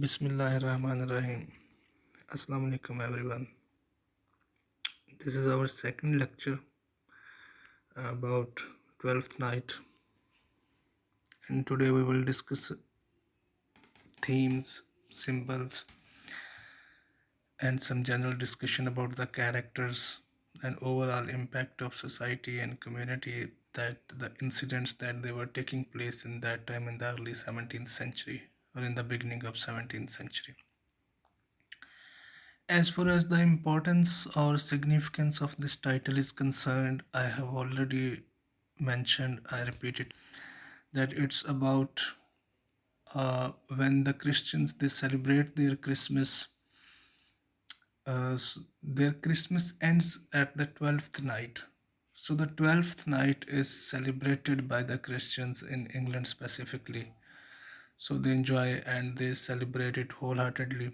Bismillahirrahmanirrahim. Assalamu alaikum everyone. This is our second lecture about 12th night, and today we will discuss themes, symbols, and some general discussion about the characters and overall impact of society and community that the incidents that they were taking place in that time in the early 17th century or in the beginning of 17th century. As far as the importance or significance of this title is concerned, I have already mentioned, I repeat it, that it's about when the Christians they celebrate their Christmas. Their Christmas ends at the 12th night. So the 12th night is celebrated by the Christians in England specifically. So they enjoy and they celebrate it wholeheartedly.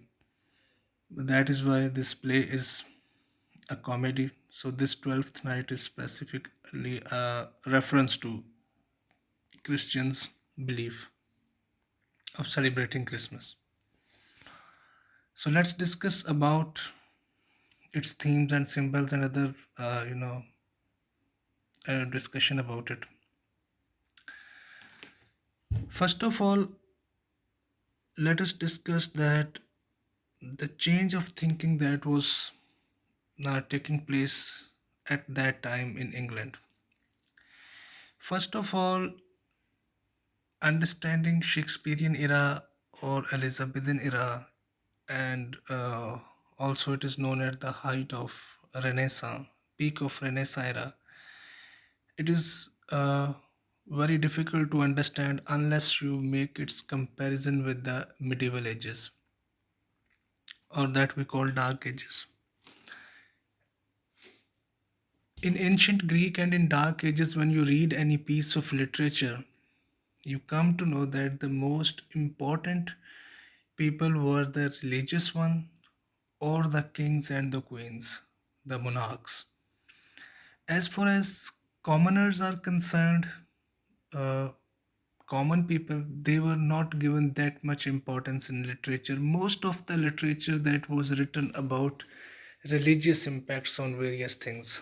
That is why this play is a comedy. So this 12th night is specifically a reference to Christians' belief of celebrating Christmas. So let's discuss about its themes and symbols and other, discussion about it. First of all, let us discuss that the change of thinking that was taking place at that time in England. First of all, understanding Shakespearean era or Elizabethan era, and also it is known at the height of Renaissance, peak of Renaissance era. It is very difficult to understand unless you make its comparison with the medieval ages or that we call dark ages. In ancient Greek and in dark ages, when you read any piece of literature, you come to know that the most important people were the religious one or the kings and the queens, the monarchs. As far as commoners are concerned, uh, common people, they were not given that much importance in literature. Most of the literature that was written about religious impacts on various things.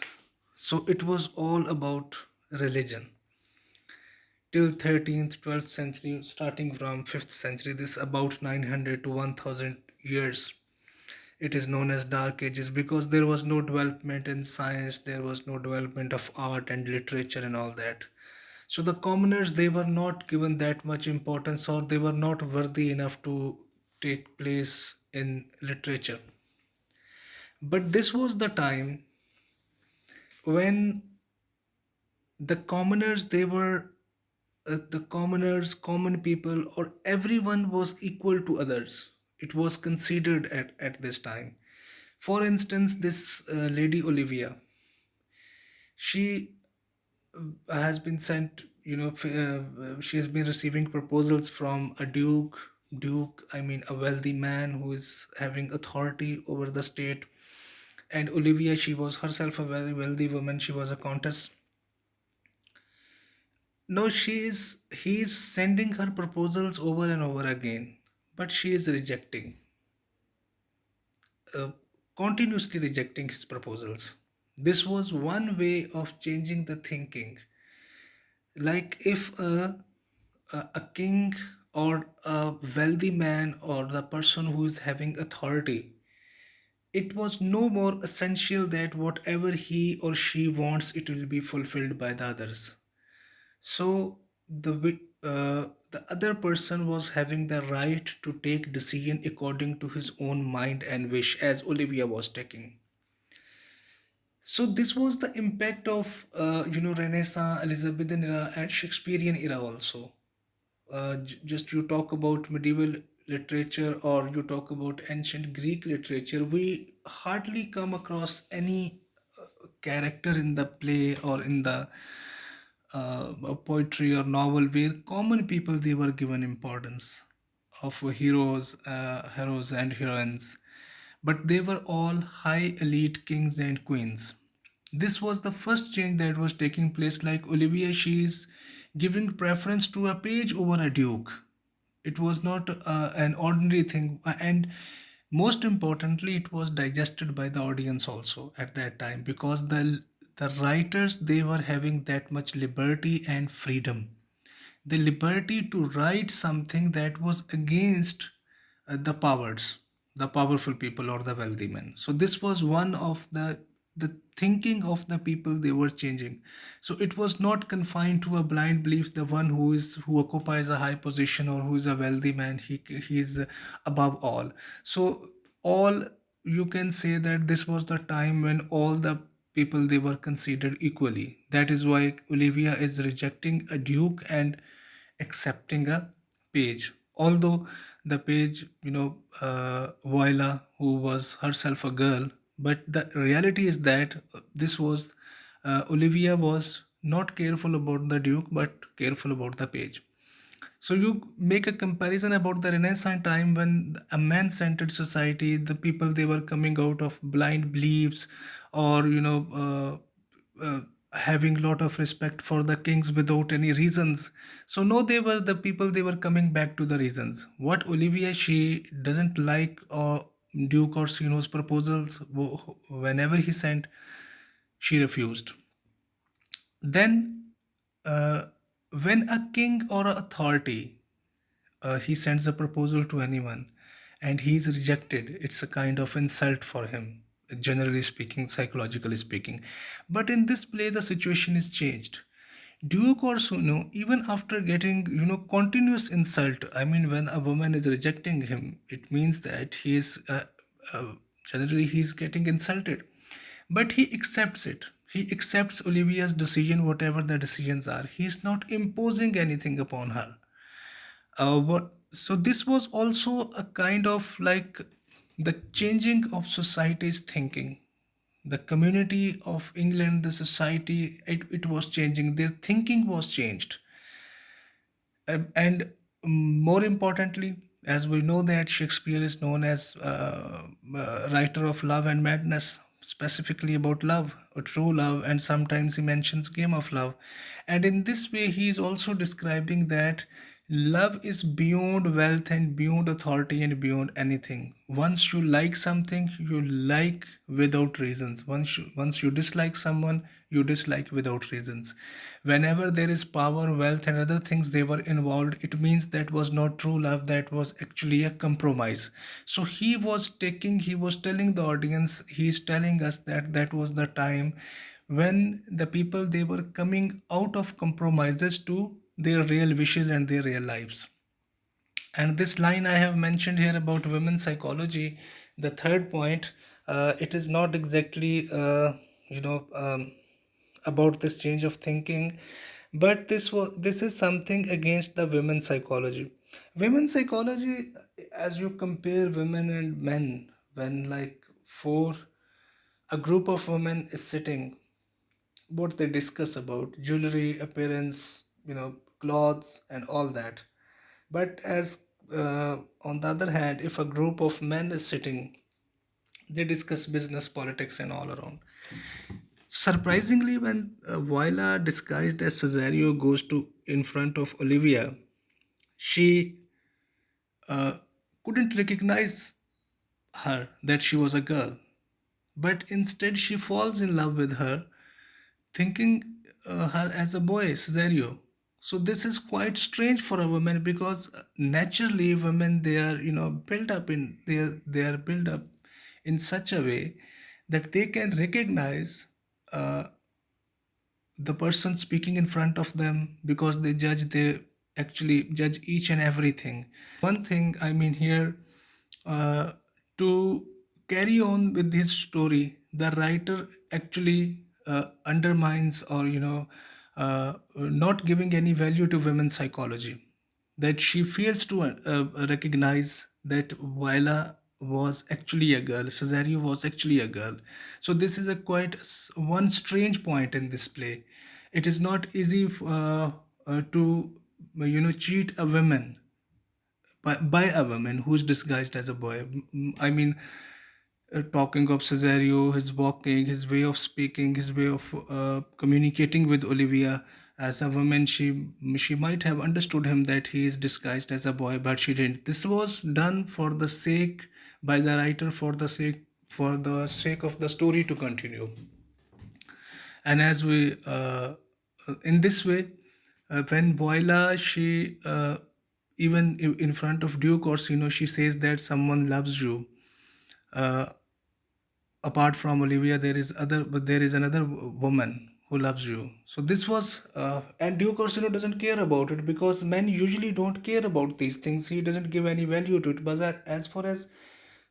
So it was all about religion till 13th 12th century, starting from 5th century, this about 900 to 1000 years. It is known as dark ages because there was no development in science, there was no development of art and literature and all that. So the commoners, they were not given that much importance, or they were not worthy enough to take place in literature. But this was the time when the commoners, they were the commoners, common people, or everyone was equal to others. It was considered at this time. For instance, this lady Olivia, she has been sent, she has been receiving proposals from a duke, I mean, a wealthy man who is having authority over the state. And Olivia, she was herself a very wealthy woman, she was a countess. No, he's sending her proposals over and over again, but she is rejecting, uh, continuously rejecting his proposals. This was one way of changing the thinking. Like if a king or a wealthy man or the person who is having authority, it was no more essential that whatever he or she wants, it will be fulfilled by the others. So the other person was having the right to take decision according to his own mind and wish, as Olivia was taking. So this was the impact of Renaissance, Elizabethan era, and Shakespearean era also. Just you talk about medieval literature or you talk about ancient Greek literature, we hardly come across any character in the play or in the poetry or novel where common people they were given importance of heroes and heroines, but they were all high elite kings and queens. This was the first change that was taking place. Like Olivia, she is giving preference to a page over a duke. It was not an ordinary thing, and most importantly, it was digested by the audience also at that time, because the writers, they were having that much liberty and freedom, the liberty to write something that was against the powers, the powerful people or the wealthy men. So this was one of the thinking of the people, they were changing. So it was not confined to a blind belief, the one who occupies a high position or who is a wealthy man, he is above all. So all, you can say that this was the time when all the people, they were considered equally. That is why Olivia is rejecting a duke and accepting a page. Although the page, Voila, who was herself a girl, but the reality is that this was Olivia was not careful about the duke, but careful about the page. So you make a comparison about the Renaissance time, when a man-centered society, the people, they were coming out of blind beliefs, or having lot of respect for the kings without any reasons. So no, they were the people, they were coming back to the reasons. What Olivia, she doesn't like Duke Orsino's proposals. Whenever he sent, she refused. Then, uh, when a king or a authority, he sends a proposal to anyone and he's rejected, it's a kind of insult for him, generally speaking, psychologically speaking. But in this play, the situation is changed. Duke Orsino, even after getting, continuous insult, I mean, when a woman is rejecting him, it means that he is, generally, he's getting insulted. But he accepts it. He accepts Olivia's decision, whatever the decisions are. He's not imposing anything upon her. So this was also a kind of like the changing of society's thinking. The community of England, the society, it was changing. Their thinking was changed. And more importantly, as we know that Shakespeare is known as writer of Love and Madness, specifically about love, or true love, and sometimes he mentions Game of Love. And in this way, he is also describing that love is beyond wealth and beyond authority and beyond anything. Once you like something, you like without reasons. Once you dislike someone, you dislike without reasons. Whenever there is power, wealth, and other things they were involved, it means that was not true love, that was actually a compromise. So he was telling the audience, he is telling us that that was the time when the people, they were coming out of compromises to their real wishes and their real lives. And this line I have mentioned here about women's psychology, the third point, it is not exactly, you know, um, about this change of thinking, but this is something against the women's psychology. Women's psychology, as you compare women and men, when like four a group of women is sitting, what they discuss about jewelry, appearance, clothes, and all that. But as on the other hand, if a group of men is sitting, they discuss business, politics, and all around. Surprisingly, when Viola, disguised as Cesario, goes to in front of Olivia, she uh, couldn't recognize her that she was a girl, but instead she falls in love with her, thinking her as a boy, Cesario. So this is quite strange for a woman, because naturally women, they are they are built up in such a way that they can recognize uh, the person speaking in front of them, because they actually judge each and everything. One thing, I mean, here, uh, to carry on with his story, the writer actually undermines, or not giving any value to women's psychology, that she fails to recognize that Viola was actually a girl, Cesario was actually a girl. So this is a one strange point in this play. It is not easy to cheat a woman by a woman who is disguised as a boy. I mean, talking of Cesario, his walking, his way of speaking, his way of communicating with Olivia. As a woman, she might have understood him that he is disguised as a boy, but she didn't. This was done for the sake by the writer, for the sake of the story to continue. And as we in this way, when Boila, she even in front of Duke Orsino, she says that someone loves you. uh, Apart from Olivia, there is another woman who loves you. So this was, and Duke Orsino doesn't care about it, because men usually don't care about these things. He doesn't give any value to it. But as far as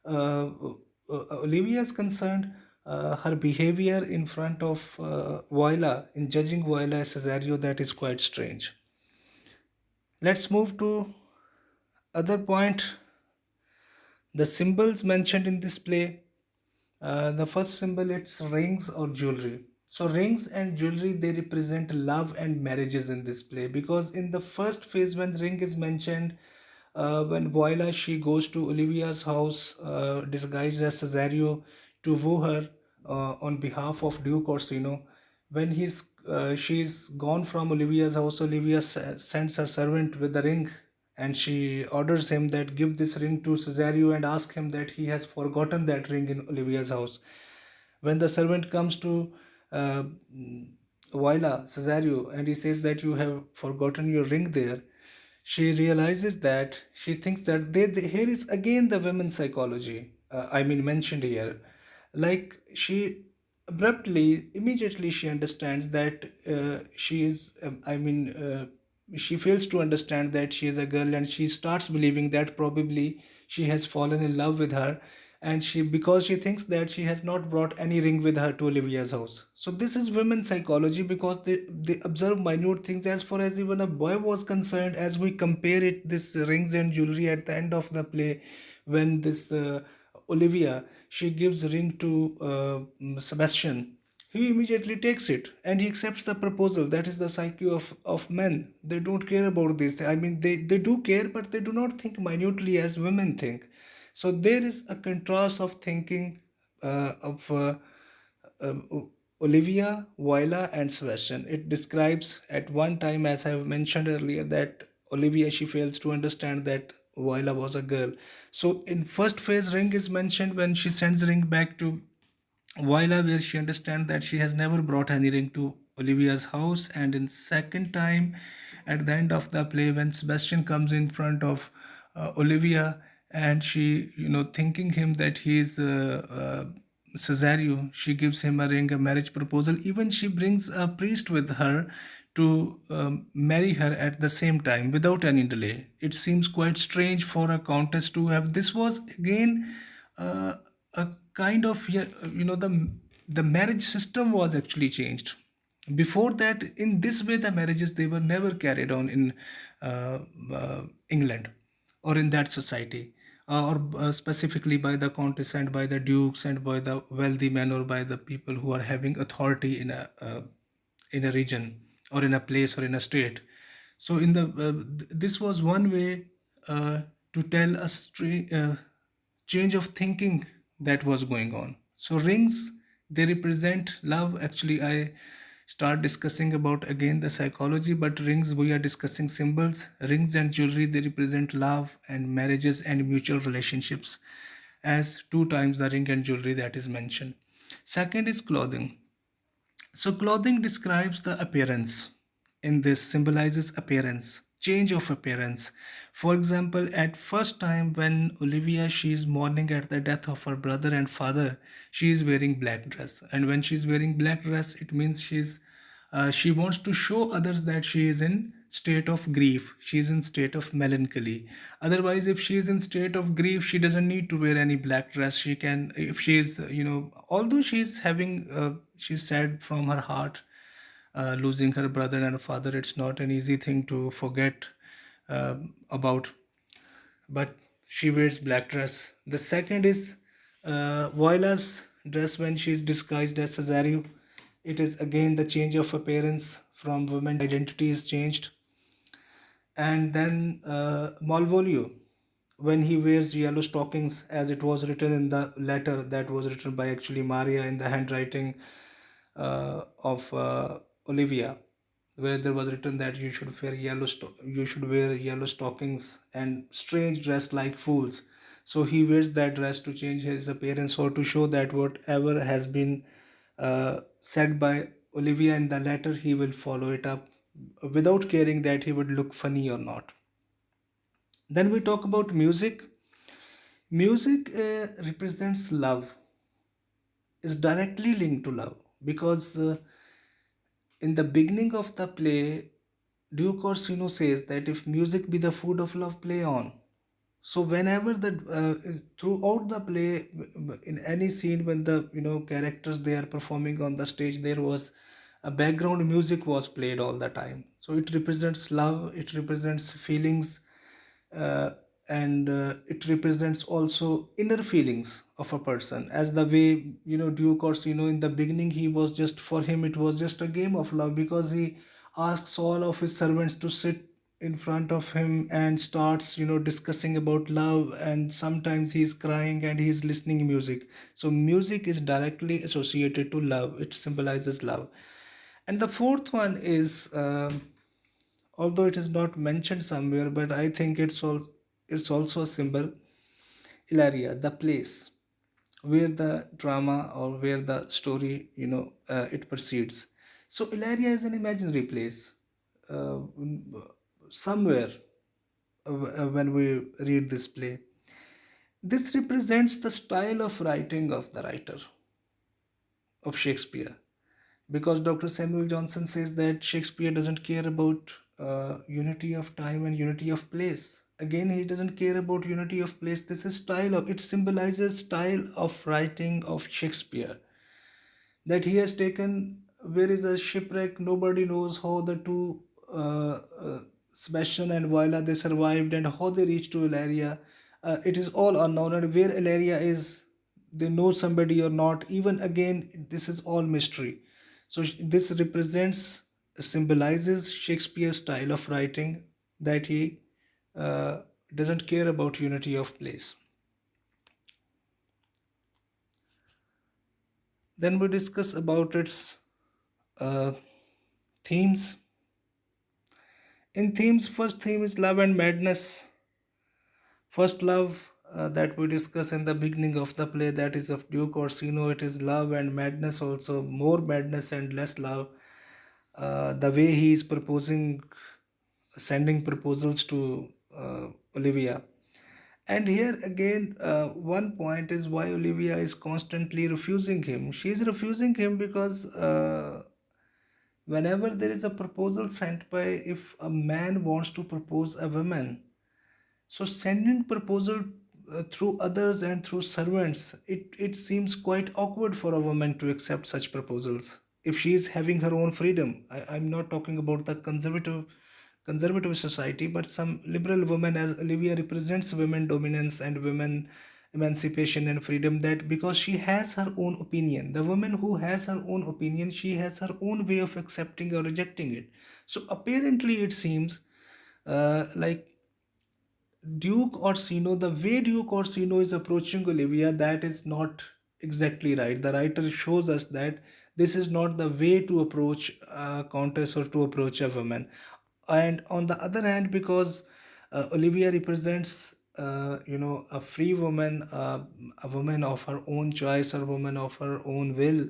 Olivia is concerned, her behavior in front of Voila, in judging Voila as Cesario, that is quite strange. Let's move to other point. The symbols mentioned in this play. The first symbol, it's rings or jewelry. So rings and jewelry, they represent love and marriages in this play, because in the first phase when ring is mentioned, when Voila, she goes to Olivia's house disguised as Cesario to woo her on behalf of Duke Orsino. When she's gone from Olivia's house, Olivia sends her servant with the ring, and she orders him that give this ring to Cesario and ask him that he has forgotten that ring in Olivia's house. When the servant comes to uh, Voila, Cesario, and he says that you have forgotten your ring there, she realizes that she thinks that here is again the women's psychology. I mean, mentioned here. Like she abruptly, immediately, she understands that she is. She fails to understand that she is a girl, and she starts believing that probably she has fallen in love with her, and she because she thinks that she has not brought any ring with her to Olivia's house. So this is women's psychology, because they observe minute things. As far as even a boy was concerned, as we compare it, this rings and jewelry at the end of the play, when this Olivia, she gives ring to Sebastian, he immediately takes it and he accepts the proposal. That is the psyche of men. They don't care about this. I mean, they do care, but they do not think minutely as women think. So there is a contrast of thinking of Olivia, Voila, and Sebastian. It describes at one time, as I have mentioned earlier, that Olivia, she fails to understand that Voila was a girl. So in first phase, ring is mentioned when she sends ring back to Voila, where she understands that she has never brought any ring to Olivia's house. And in second time, at the end of the play, when Sebastian comes in front of Olivia, and she, thinking him that he is Cesario, she gives him a ring, a marriage proposal. Even she brings a priest with her to marry her at the same time without any delay. It seems quite strange for a countess to have. This was again a kind of, yeah, the marriage system was actually changed. Before that, in this way, the marriages, they were never carried on in uh, England or in that society, or specifically by the countess and by the dukes and by the wealthy men, or by the people who are having authority in a region or in a place or in a state. So this was one way to tell a change of thinking that was going on. So rings, they represent love. Actually, I start discussing about again the psychology, but rings, we are discussing symbols. Rings and jewelry, they represent love and marriages and mutual relationships, as two times the ring and jewelry that is mentioned. Second is clothing. So clothing describes the appearance. In this, symbolizes appearance, change of appearance. For example, at first time when Olivia, she is mourning at the death of her brother and father, she is wearing black dress. And when she is wearing black dress, it means she wants to show others that she is in state of grief, she is in state of melancholy. Otherwise, if she is in state of grief, she doesn't need to wear any black dress. She can, if she is, although she is having she's sad from her heart, losing her brother and father, it's not an easy thing to forget about, but she wears black dress. The second is Voila's dress when she is disguised as Cesario. It is again the change of appearance, from women identity is changed. And then Malvolio, when he wears yellow stockings, as it was written in the letter that was written by actually Maria in the handwriting of Olivia. where there was written that you should wear yellow stockings and strange dress like fools. So he wears that dress to change his appearance, or to show that whatever has been said by Olivia in the letter, he will follow it up without caring that he would look funny or not. Then we talk about music. Music represents love, is directly linked to love, because in the beginning of the play, Duke Orsino says that if music be the food of love, play on. So whenever the throughout the play, in any scene when the characters they are performing on the stage, there was a background music was played all the time. So it represents love, it represents feelings, uh, and it represents also inner feelings of a person, as the way Duke Orsino in the beginning, he was just, for him it was just a game of love, because he asks all of his servants to sit in front of him and starts discussing about love, and sometimes he's crying and he's listening music. So music is directly associated to love, it symbolizes love. And the fourth one is, although it is not mentioned somewhere, but I think it's also a symbol. Ilaria, the place where the drama or where the story it proceeds. So Ilaria is an imaginary place, uh, somewhere, when we read this play. This represents the style of writing of the writer of Shakespeare, because Dr. Samuel Johnson says that Shakespeare doesn't care about unity of time and unity of place. Again, he doesn't care about unity of place. This is style of, it symbolizes style of writing of Shakespeare, that he has taken, where is a shipwreck, nobody knows how the two, Sebastian and Viola, they survived, and how they reached to Ilaria. It is all unknown, and where Ilaria is, they know somebody or not, even again this is all mystery. So this represents, symbolizes Shakespeare's style of writing, that he uh, doesn't care about unity of place. Then we discuss about its uh, themes. In themes, first theme is love and madness. First love, that we discuss in the beginning of the play, that is of Duke Orsino, it is love and madness, also more madness and less love. The way he is proposing, sending proposals to Olivia. And here again, one point is why Olivia is constantly refusing him. She is refusing him because whenever there is a proposal sent by, if a man wants to propose a woman, so sending proposal through others and through servants, it seems quite awkward for a woman to accept such proposals if she is having her own freedom. I'm not talking about the conservative society, but some liberal women, as Olivia represents women dominance and women emancipation and freedom, that because she has her own opinion, the woman who has her own opinion, she has her own way of accepting or rejecting it. So apparently it seems like Duke Orsino, the way Duke Orsino is approaching Olivia, that is not exactly right. The writer shows us that this is not the way to approach a countess or to approach a woman. And on the other hand, because Olivia represents, a free woman, a woman of her own choice, or a woman of her own will,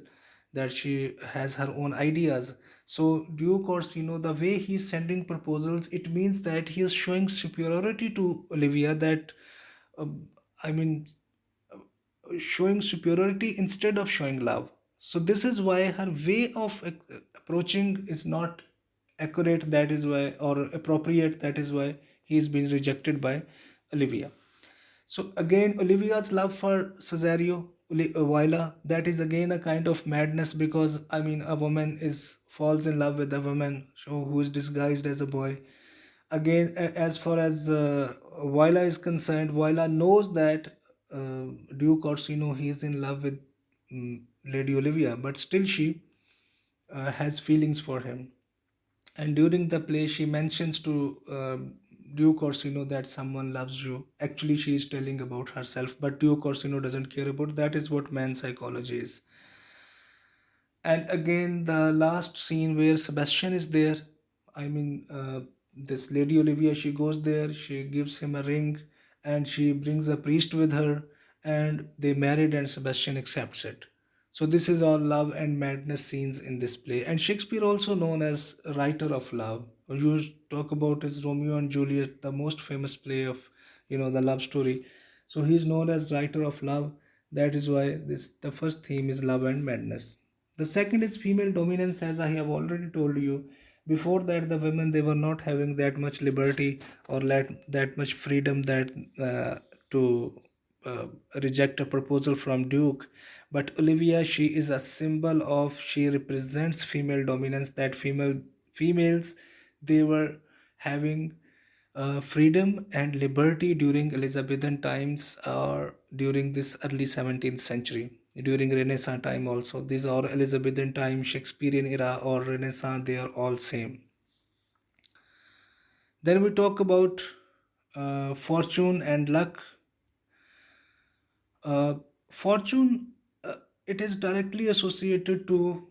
that she has her own ideas. So Duke Orsino, the way he's sending proposals, it means that he is showing superiority to Olivia. That uh, I mean, showing superiority instead of showing love. So this is why her way of approaching is not accurate. That is why, or appropriate. That is why he is being rejected by Olivia. So again, Olivia's love for Cesario Viola, that is again a kind of madness, because I mean a woman is falls in love with a woman so who is disguised as a boy. Again, as far as Viola is concerned, Viola knows that Duke Orsino, he is in love with Lady Olivia, but still she has feelings for him. And during the play, she mentions to Duke Orsino that someone loves you. Actually, she is telling about herself, but Duke Orsino doesn't care about that. Is what man psychology is. And again, the last scene where Sebastian is there. I mean, this lady Olivia, she goes there, she gives him a ring, and she brings a priest with her, and they married, and Sebastian accepts it. So this is all love and madness scenes in this play. And Shakespeare, also known as a writer of love. You talk about his Romeo and Juliet, the most famous play of, the love story. So he's known as writer of love. That is why this the first theme is love and madness. The second is female dominance, as I have already told you. Before that, the women, they were not having that much liberty or that much freedom that to uh, reject a proposal from Duke. But Olivia, she is a symbol of, she represents female dominance. That females, they were having freedom and liberty during Elizabethan times, or during this early 17th century, during Renaissance time also. These are Elizabethan time, Shakespearean era, or Renaissance, they are all same. Then we talk about fortune and luck. Uh, Fortune, it is directly associated to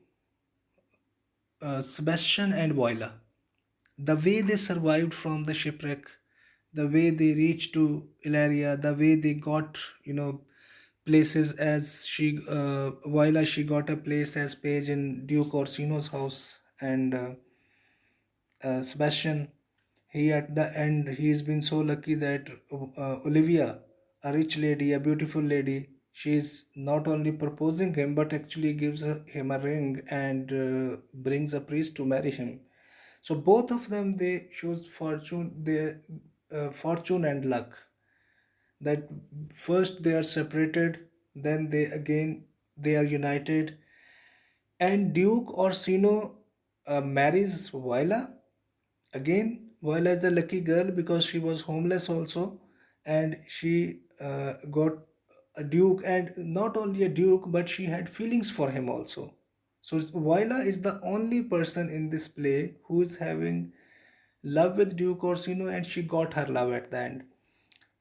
Sebastian and Voila. The way they survived from the shipwreck, the way they reached to Ilaria, the way they got, places, as Voila, she got a place as page in Duke Orsino's house, and Sebastian, he at the end, he's been so lucky that Olivia, a rich lady, a beautiful lady, she's not only proposing him but actually gives him a ring, and brings a priest to marry him. So both of them, they choose fortune and luck. That first they are separated, then they are united, and Duke Orsino marries Viola. Again, Viola is the lucky girl because she was homeless also, and she got a duke, and not only a duke, but she had feelings for him also. So Viola is the only person in this play who is having love with Duke Orsino, and she got her love at the end.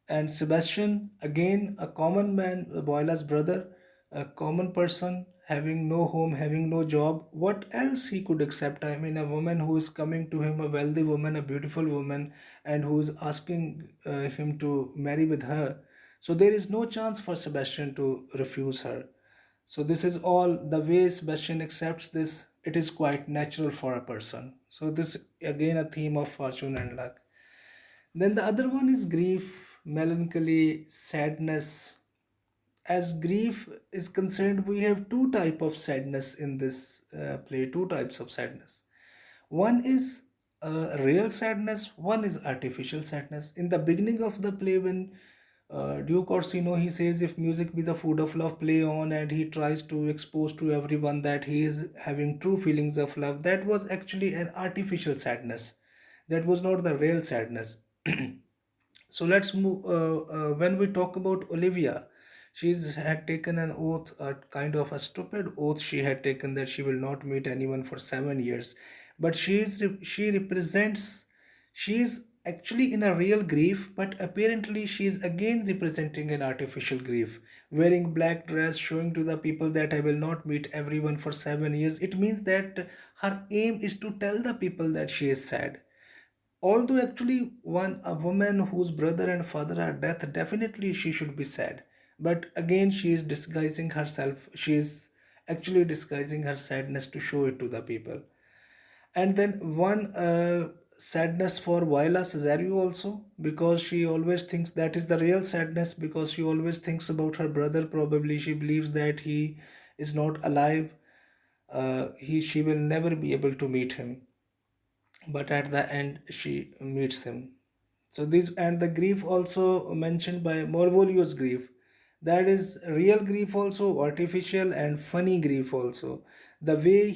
And Sebastian, again, a common man, Boyla's brother, a common person, having no home, having no job. What else he could accept? I mean, a woman who is coming to him, a wealthy woman, a beautiful woman, and who is asking him to marry with her. So there is no chance for Sebastian to refuse her. So this is all the way Sebastian accepts this. It is quite natural for a person. So this again a theme of fortune and luck. Then the other one is grief, melancholy, sadness. As grief is concerned, we have two type of sadness in this play. Two types of sadness. One is real sadness. One is artificial sadness. In the beginning of the play, when Duke Orsino, he says, "If music be the food of love, play on," and he tries to expose to everyone that he is having true feelings of love. That was actually an artificial sadness. That was not the real sadness. So let's move. When we talk about Olivia, she's had taken an oath, a kind of a stupid oath she had taken, that she will not meet anyone for 7 years. But she represents, she's actually in a real grief, but apparently she's again representing an artificial grief, wearing black dress, showing to the people that I will not meet everyone for 7 years. It means that her aim is to tell the people that she is sad. Although actually one a woman whose brother and father are dead, definitely she should be sad. But again, she is disguising herself. She is actually disguising her sadness to show it to the people. And then one sadness for Viola Cesario also, because she always thinks that is the real sadness, because she always thinks about her brother. Probably she believes that he is not alive. She will never be able to meet him, but at the end she meets him. So this, and the grief also mentioned by Morvolio's grief, that is real grief also, artificial and funny grief also. The way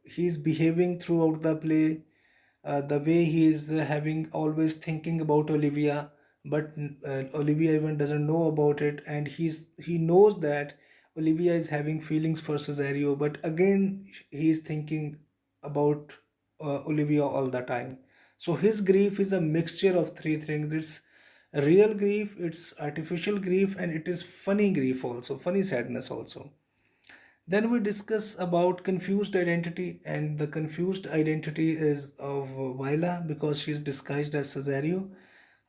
he's behaving throughout the play, the way he is having always thinking about Olivia, but Olivia even doesn't know about it, and he knows that Olivia is having feelings for Cesario, but again he is thinking about Olivia all the time. So his grief is a mixture of three things. It's real grief, it's artificial grief, and it is funny grief also, funny sadness also. Then we discuss about confused identity, and the confused identity is of Viola because she is disguised as Cesario,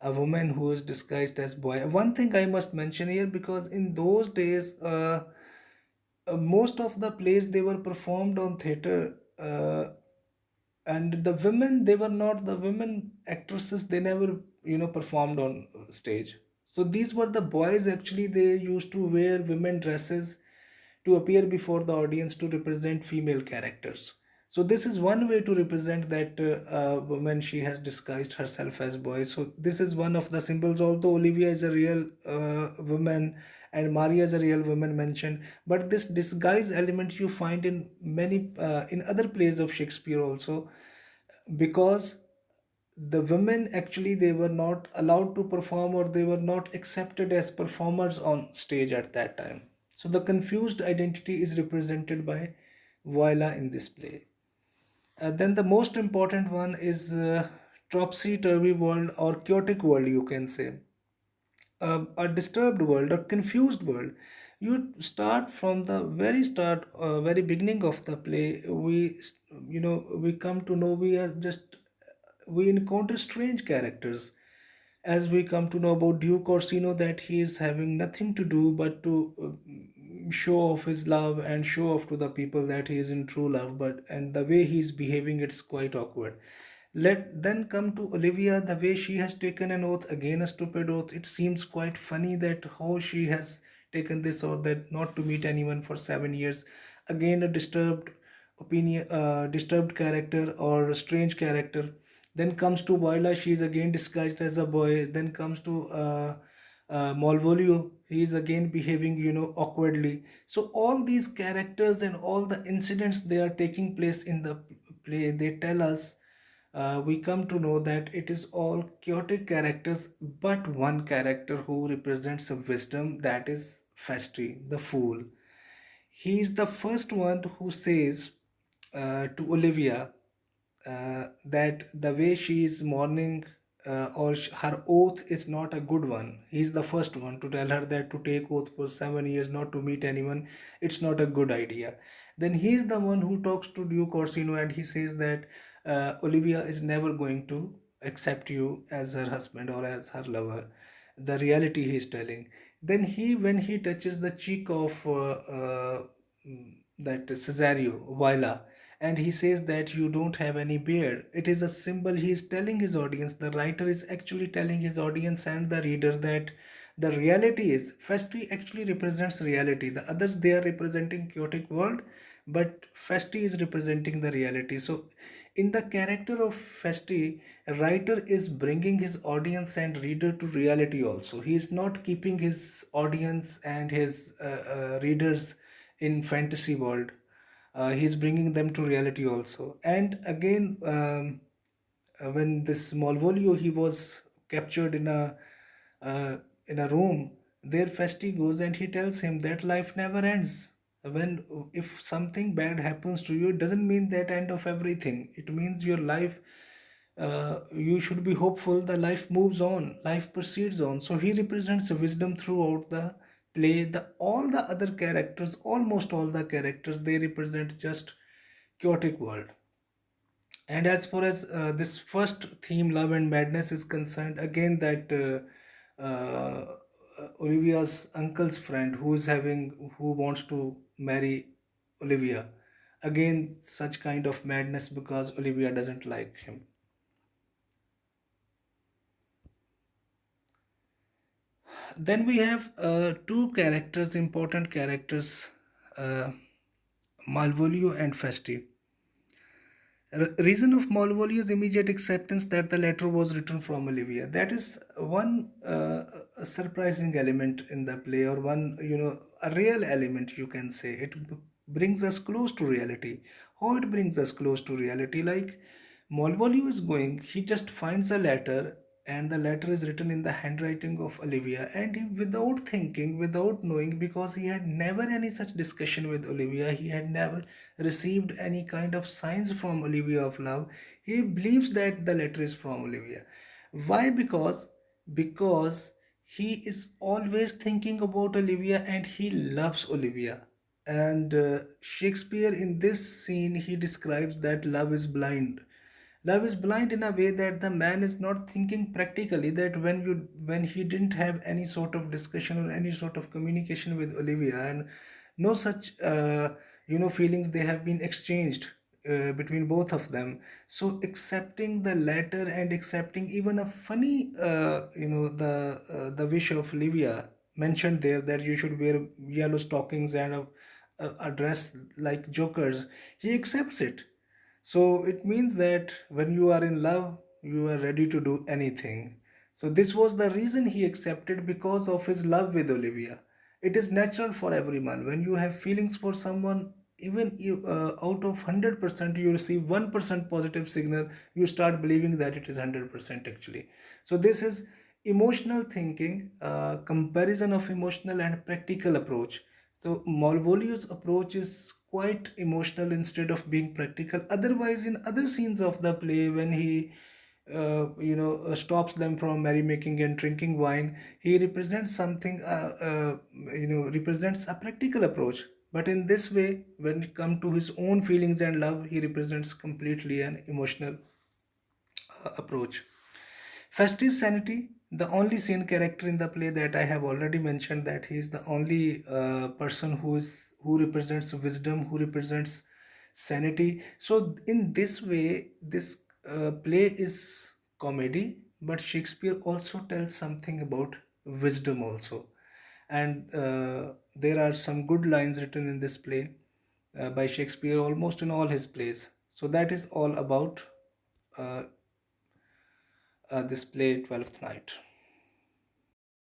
a woman who is disguised as boy. One thing I must mention here, because in those days, most of the plays they were performed on theater, and the women, they were not the women actresses. They never, performed on stage. So these were the boys. Actually, they used to wear women dresses to appear before the audience to represent female characters. So this is one way to represent that woman, she has disguised herself as boy. So this is one of the symbols. Although Olivia is a real woman and Maria is a real woman mentioned, but this disguise element you find in many in other plays of Shakespeare also, because the women actually, they were not allowed to perform, or they were not accepted as performers on stage at that time. So the confused identity is represented by Viola in this play. Then the most important one is topsy-turvy world, or chaotic world, you can say. A disturbed world, a confused world. You start from the very start, very beginning of the play. We come to know, we encounter strange characters, as we come to know about Duke Orsino, that he is having nothing to do but to show off his love and show off to the people that he is in true love. But and the way he is behaving, it's quite awkward. Let then come to Olivia, the way she has taken an oath, again a stupid oath. It seems quite funny that how she has taken this oath, that not to meet anyone for 7 years. Again, a disturbed character, or a strange character. Then comes to Viola, she is again disguised as a boy. Then comes to Malvolio, he is again behaving, awkwardly. So all these characters and all the incidents, they are taking place in the play. They tell us, we come to know that it is all chaotic characters, but one character who represents a wisdom, that is Festi, the fool. He is the first one who says to Olivia that the way she is mourning, her oath is not a good one. He's the first one to tell her that to take oath for 7 years not to meet anyone, it's not a good idea. Then he's the one who talks to Duke Orsino, and he says that Olivia is never going to accept you as her husband or as her lover. The reality he's telling. Then when he touches the cheek of that Cesario, Viola, and he says that you don't have any beard. It is a symbol. He is telling his audience, the writer is actually telling his audience and the reader, that the reality is, Festi actually represents reality. The others, they are representing chaotic world, but Festi is representing the reality. So in the character of Festi, writer is bringing his audience and reader to reality also. He is not keeping his audience and his readers in fantasy world. He's bringing them to reality also. And again, when this Malvolio, he was captured in a room, there Festi goes and he tells him that life never ends. When if something bad happens to you, it doesn't mean that end of everything. It means your life, you should be hopeful. The life moves on, life proceeds on. So he represents wisdom throughout the play. The all the other characters, almost all the characters, they represent just chaotic world. And as far as this first theme, love and madness, is concerned, again that Olivia's uncle's friend, who wants to marry Olivia, again such kind of madness, because Olivia doesn't like him. Then we have two characters, important characters, uh, Malvolio and Festi. Reason of Malvolio's immediate acceptance that the letter was written from Olivia. That is one surprising element in the play, or one, a real element, you can say. It brings us close to reality. How it brings us close to reality? Like, Malvolio is going, he just finds a letter, and the letter is written in the handwriting of Olivia, and he, without thinking, without knowing, because he had never any such discussion with Olivia, he had never received any kind of signs from Olivia of love, he believes that the letter is from Olivia. Why? Because he is always thinking about Olivia, and he loves Olivia. And Shakespeare, in this scene, he describes that love is blind. Love is blind in a way that the man is not thinking practically, that when he didn't have any sort of discussion or any sort of communication with Olivia, and no such feelings they have been exchanged between both of them. So accepting the latter and accepting even a funny the wish of Olivia mentioned there, that you should wear yellow stockings and a dress like jokers, he accepts it. So it means that when you are in love, you are ready to do anything. So this was the reason he accepted, because of his love with Olivia. It is natural for everyone. When you have feelings for someone, even you, out of 100%, you receive 1% positive signal, you start believing that it is 100% actually. So this is emotional thinking, comparison of emotional and practical approach. So Malvolio's approach is quite emotional instead of being practical. Otherwise, in other scenes of the play, when he stops them from merrymaking and drinking wine, he represents something, represents a practical approach. But in this way, when it comes to his own feelings and love, he represents completely an emotional approach. Festus Sanity, the only sane character in the play that I have already mentioned, that he is the only person who represents wisdom, who represents sanity. So in this way, this play is comedy, but Shakespeare also tells something about wisdom also. And there are some good lines written in this play by Shakespeare, almost in all his plays. So that is all about uh, this play, Twelfth Night.